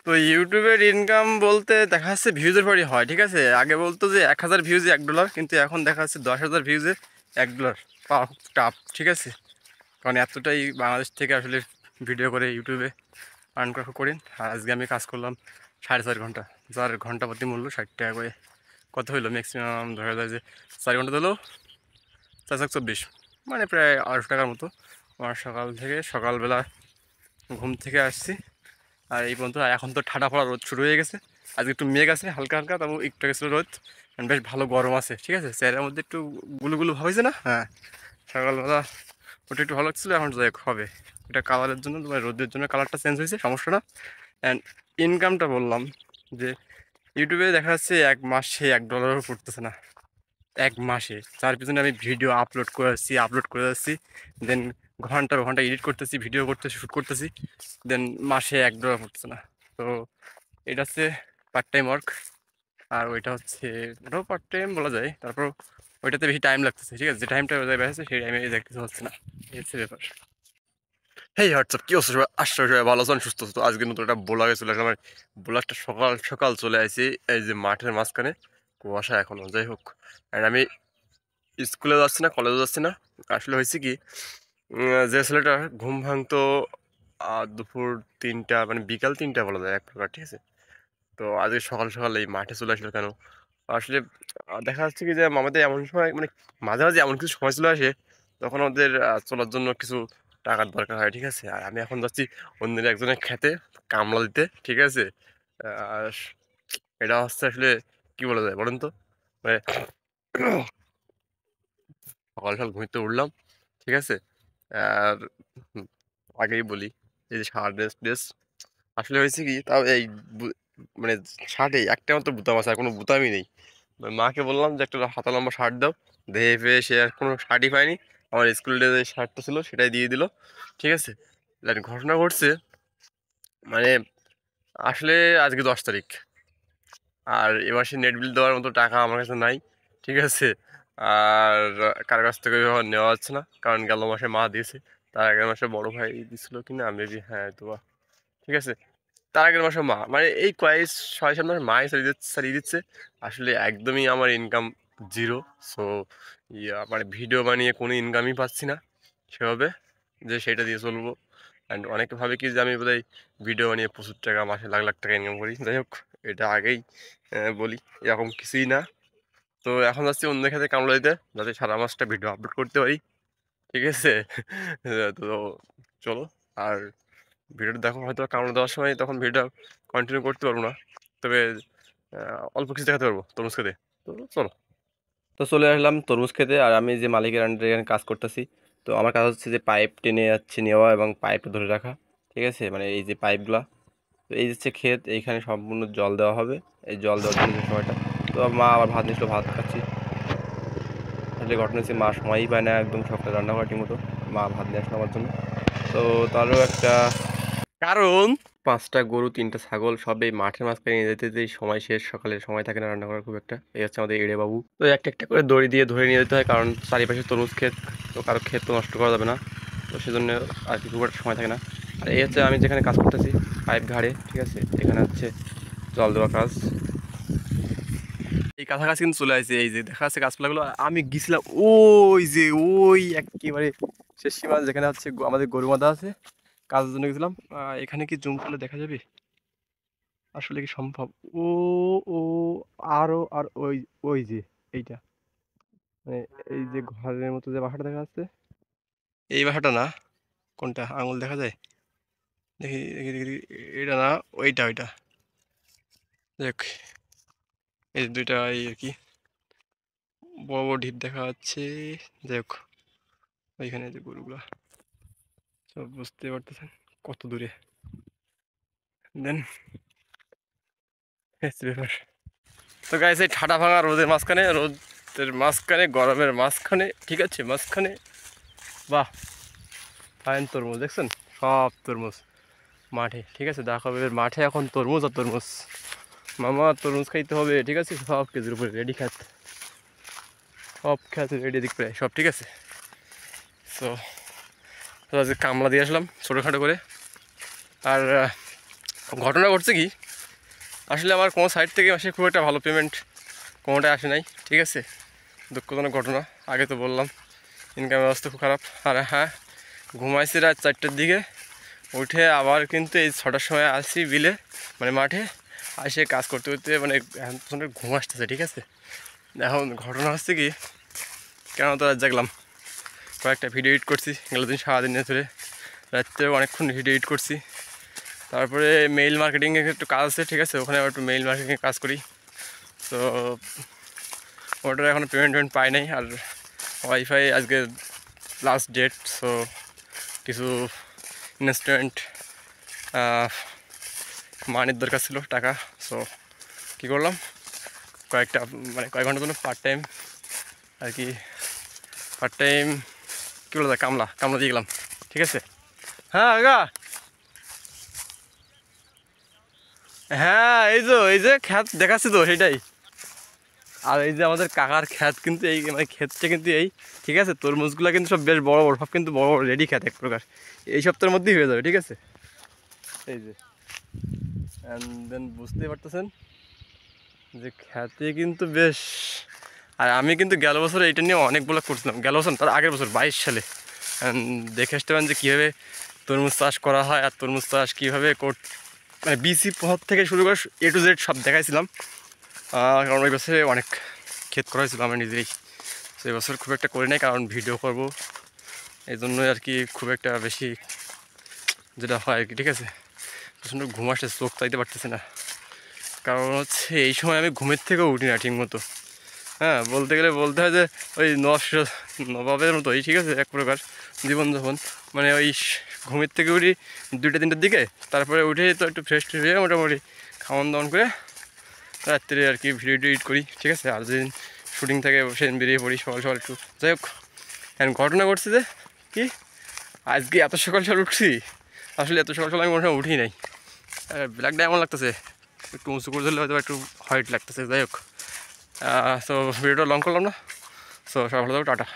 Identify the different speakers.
Speaker 1: তো ইউটিউবের ইনকাম বলতে দেখা যাচ্ছে ভিউজের পরই হয়, ঠিক আছে। আগে বলতো যে 1000 ভিউজে $1, কিন্তু এখন দেখা যাচ্ছে 10,000 ভিউজে $1 পাওয়া খুব টাফ, ঠিক আছে। কারণ এতটাই বাংলাদেশ থেকে আসলে ভিডিও করে ইউটিউবে আর্ন করা খুব কঠিন। আর আজকে আমি কাজ করলাম 4.5 ঘন্টা, যার ঘন্টা প্রতি মূল্য 60 টাকা করে। কত হইলো ম্যাক্সিমাম ধরা যায় যে 4 ঘন্টা দিলেও 424, মানে প্রায় 800 টাকার মতো। আমার সকালবেলা ঘুম থেকে আসছি আর এই পর্যন্ত। এখন তো ঠাডা পড়া রোদ শুরু হয়ে গেছে। আজকে একটু মেঘ আছে হালকা হালকা, তবু একটু গেছিলো রোদ, বেশ ভালো গরম আছে, ঠিক আছে। চেহারার মধ্যে একটু গুলুগুলু ভাব হয়েছে না? হ্যাঁ, সকালবেলা ওটা একটু ভালো লাগছিলো, এখন যাই হবে। ওটা কালারের জন্য, তোমার রোদের জন্য কালারটা চেঞ্জ হয়েছে, সমস্যা না। অ্যান্ড ইনকামটা বললাম যে ইউটিউবে দেখা যাচ্ছে এক মাসে $1 পড়তেছে না। এক মাসে, তার পিছনে আমি ভিডিও আপলোড করে যাচ্ছি, দেন ঘন্টার ঘন্টা এডিট করতেছি, ভিডিও করতেছি, শ্যুট করতেছি, দেন মাসে $1 পড়তেছে না। তো এটা হচ্ছে পার্ট টাইম ওয়ার্ক। আর ওইটা হচ্ছে, ওটাও পার্ট টাইম বলা যায়, তারপর ওইটাতে বেশি টাইম লাগতেছে, ঠিক আছে। যে টাইমটা বেড়েছে সেই টাইমে দেখতেছে হচ্ছে না, এই হচ্ছে ব্যাপার। হেই হোয়াটসঅ্যাপ, কি অবস্থা সবাই? আসলে সবাই ভালো আছেন, সুস্থ আছো? তো আজকে নতুন একটা ব্লগে চলে আসলাম। আমার ব্লগটা সকাল সকাল চলে আসি এই যে মাঠের মাঝখানে, কুয়াশা এখনো, যাই হোক। আর আমি স্কুলে যাচ্ছি না, কলেজে যাচ্ছি না। আসলে হয়েছে কি, যে ছেলেটা ঘুম ভাঙতো দুপুর 3টা, মানে বিকাল 3টা বলা যায় এক প্রকার, ঠিক আছে। তো আজকে সকাল সকাল এই মাঠে চলে আসলো কেন? আসলে দেখা যাচ্ছে কি যে আমাদের এমন সময়, মানে মাঝে মাঝে এমন কিছু সময় চলে আসে, তখন আমাদের চলার জন্য কিছু টাকার দরকার হয়, ঠিক আছে। আর আমি এখন যাচ্ছি অন্যের একজনের খেতে কামলা দিতে, ঠিক আছে। আর এটা হচ্ছে আসলে কি বলা যায় বলেন তো, মানে সকাল সকাল ঘুমিতে উঠলাম, ঠিক আছে। আর আগেই বলি, এই যে শার্ট ড্রেস আসলে হয়েছে কি, তাও এই মানে শার্টে একটা মাত্র বুতাম আছে, আর কোনো বুতামই নেই। মাকে বললাম যে একটা হাতা লম্বা শার্ট দাও, দেখে পেয়ে সে আর কোনো শার্টই পায়নি। আমার স্কুল ড্রেসের যে শার্টটা ছিল সেটাই দিয়ে দিল, ঠিক আছে। আর ঘটনা ঘটছে, মানে আসলে আজকে 10 তারিখ, আর এ মাসে নেট বিল দেওয়ার মতো টাকা আমার কাছে নাই, ঠিক আছে। আর কার কাছ থেকে নেওয়া যাচ্ছে না, কারণ গেল মাসে মা দিয়েছে, তার আগের মাসে বড় ভাই দিছিল কিনা মেবি, হ্যাঁ তো ঠিক আছে। তার আগের মাসে মা, মানে এই কয়েক 6-7 মাস মাই চালিয়ে দিচ্ছে। আসলে একদমই আমার ইনকাম জিরো। সো মানে ভিডিও বানিয়ে কোনো ইনকামই পাচ্ছি না সেভাবে, যে সেটা দিয়ে চলবো। অ্যান্ড অনেকে ভাবে কি যে আমি বোধহয় ভিডিও বানিয়ে প্রচুর টাকা, মাসে লাখ লাখ টাকা ইনকাম করি। যাই হোক, এটা আগেই বলি, এরকম কিছুই না। তো এখন যাচ্ছি অন্য ক্ষেত্রে কামড়া দিতে, যাতে সারা মাসটা ভিডিও আপলোড করতে পারি, ঠিক আছে। তো চলো, আর ভিডিওটা দেখো। হয়তো কামড় দেওয়ার সময় তখন ভিডিওটা কন্টিনিউ করতে পারবো না, তবে অল্প কিছু দেখাতে পারবো তরমুজ খেতে। তো চলো। তো চলে আসলাম তরমুজ খেতে, আর আমি যে মালিকের আন্ডারে এখানে কাজ করতেছি। তো আমার কাজ হচ্ছে যে পাইপ টেনে যাচ্ছে নেওয়া এবং পাইপটা ধরে রাখা, ঠিক আছে। মানে এই যে পাইপগুলা, তো এই হচ্ছে ক্ষেত, এইখানে সম্পূর্ণ জল দেওয়া হবে। এই জল দেওয়ার জন্য যে সময়টা, তো মা আবার ভাত নিয়েছিল, ভাত খাচ্ছি। আসলে ঘটনা হচ্ছে মা সময়ই পায় না একদম সকালে রান্না করার ঠিক মতো। মা ভাত নিয়ে আসলো আমার জন্য। তো তারও একটা কারণ, 5টা গরু 3টা ছাগল সব এই মাঠের মাঝখানে নিয়ে যেতে যেতেই সময় শেষ, সকালে সময় থাকে না রান্না করার খুব একটা। এই হচ্ছে আমাদের এড়ে বাবু। তো একটা একটা করে দড়ি দিয়ে ধরে নিয়ে যেতে হয়, কারণ চারিপাশে তরমুজ ক্ষেত, তো কারো ক্ষেত তো নষ্ট করা যাবে না। তো সেজন্য আর কি খুব একটা সময় থাকে না। আর এই হচ্ছে আমি যেখানে কাজ করতেছি, পাইপ ঘাড়ে, ঠিক আছে। এখানে হচ্ছে জল দেওয়া কাজ। এই কাছাকাছি কিন্তু চলে আসছে, এই যে দেখা যাচ্ছে গাছপালাগুলো। আমি গেছিলাম ওই যে ওই একেবারে শেষ সীমা, যেখানে হচ্ছে আমাদের গরু বাঁধা আছে, কাজের জন্য গেছিলাম। এখানে কি জুম করলে দেখা যাবে, আসলে কি সম্ভব? ও, ও, আরো আর ওই, ওই যে এইটা, মানে এই যে ঘরের মতো যে বাসাটা দেখা যাচ্ছে, এই বাসাটা না, কোনটা আঙুল দেখা যায়, দেখি দেখি দেখি দেখি, এটা না, ওইটা ওইটা, দেখ এই যে দুইটা এই আর কি বড় বড় ঢিপ দেখা যাচ্ছে। দেখ ওইখানে যে গরুগুলা, সব বুঝতে পারতেছেন কত দূরে। দেন ব্যাপার। তো গাইস, এই ঠাডা ভাঙা রোদের মাঝখানে গরমের মাঝখানে, ঠিক আছে, মাঝখানে, বাহ, ফাইন তরমুজ দেখছেন, সব তরমুজ মাঠে, ঠিক আছে। দেখো এবার মাঠে এখন তরমুজ আর তরমুজ, মামা তরমুজ খাইতে হবে, ঠিক আছে। সব কেজির উপরে রেডি খাত, সব খেতে রেডি দিক প্রায় সব, ঠিক আছে। তো আজকে কামলা দিয়ে আসলাম ছোটোখাটো করে। আর ঘটনা ঘটছে কি, আসলে আমার কোনো সাইড থেকে আসে খুব একটা ভালো পেমেন্ট কোনোটাই আসে নাই, ঠিক আছে। দুঃখজনক ঘটনা, আগে তো বললাম ইনকাম ব্যবস্থা খুব খারাপ। আর হ্যাঁ, ঘুমাইছি রাত 4টার দিকে, উঠে আবার কিন্তু এই 6টার সময় আসি বিলে, মানে মাঠে আসে কাজ করতে করতে মানে প্রচণ্ড ঘুম আসতেছে, ঠিক আছে। এখন ঘটনা হচ্ছে কি, কেন তো রাত জাগলাম, কয়েকটা ভিডিও এডিট করছি গেল দিন সারাদিনে ধরে, রাত্রেও অনেকক্ষণ ভিডিও এডিট করছি। তারপরে মেইল মার্কেটিংয়ের একটু কাজ আছে, ঠিক আছে, ওখানে আবার একটু মেইল মার্কেটিংয়ে কাজ করি। তো ওটার এখনও পেমেন্ট পাই নাই। আর ওয়াইফাই আজকে লাস্ট ডেট, সো কিছু ইনভেস্টমেন্ট মানির দরকার ছিল, টাকা। সো কী করলাম, কয়েক ঘন্টার জন্য পার্ট টাইম আর কি, কী বলো, কামলা দিয়ে গেলাম, ঠিক আছে। হ্যাঁ আগা, হ্যাঁ এই যে খ্যাত দেখাচ্ছি তো সেটাই। আর এই যে আমাদের কাকার খ্যাত কিন্তু এই, মানে ক্ষেতটা কিন্তু এই, ঠিক আছে। তরমুজগুলো কিন্তু সব বেশ বড় বড়, সব কিন্তু বড় বড় রেডি খ্যাত এক প্রকার, এই সপ্তাহের মধ্যেই হয়ে যাবে, ঠিক আছে। এই যে অ্যান্ড দেন বুঝতেই পারতেছেন যে খ্যাতে কিন্তু বেশ। আর আমি কিন্তু গেল বছর এইটা নিয়ে অনেক ব্লগ করছিলাম, গেল বছর তার আগের বছর 22 সালে। দেখে আসতে পারেন যে কীভাবে তরমুজ চাষ করা হয়, আর তরমুজ চাষ কীভাবে মানে বিসি পথ থেকে শুরু করে A to Z সব দেখাইছিলাম। কারণ ওই বছরে অনেক ক্ষেত করা হয়েছিল আমার নিজেই, সেই বছর খুব একটা করি নাই, কারণ ভিডিও করব এই জন্যই আর কি, খুব একটা বেশি যেটা হয় আর কি, ঠিক আছে। প্রচণ্ড ঘুম আসছে, চোখ চাইতে পারতেছে না, কারণ হচ্ছে এই সময় আমি ঘুমের থেকেও উঠি না ঠিক মতো। হ্যাঁ, বলতে গেলে বলতে হয় যে ওই নবাবের মতোই, ঠিক আছে, এক প্রকার জীবনযাপন। মানে ওই ঘুমের থেকে উঠি 2টা-3টার দিকে, তারপরে উঠে তো একটু ফ্রেশ হয়ে মোটামুটি খাওয়ান দাওয়ান করে রাত্রে আর কি ভিডিও এডিট করি, ঠিক আছে। আর যেদিন শুটিং থাকে সেদিন বেরিয়ে পড়ি সকাল সকাল একটু। যাই হোক, এখন ঘটনা ঘটছে যে কি, আজকে এত সকাল সকাল উঠছি, আসলে এত সকাল সকাল আমি মনে হয় উঠি নাই। ব্ল্যাকটা এমন লাগতেছে, একটু উঁচু করে ধরলে হয়তো একটু হোয়াইট লাগতেছে। যাই হোক, তো ভিডিওটা লং করলাম না, সো সবাই ভালো থাকো, টাটা।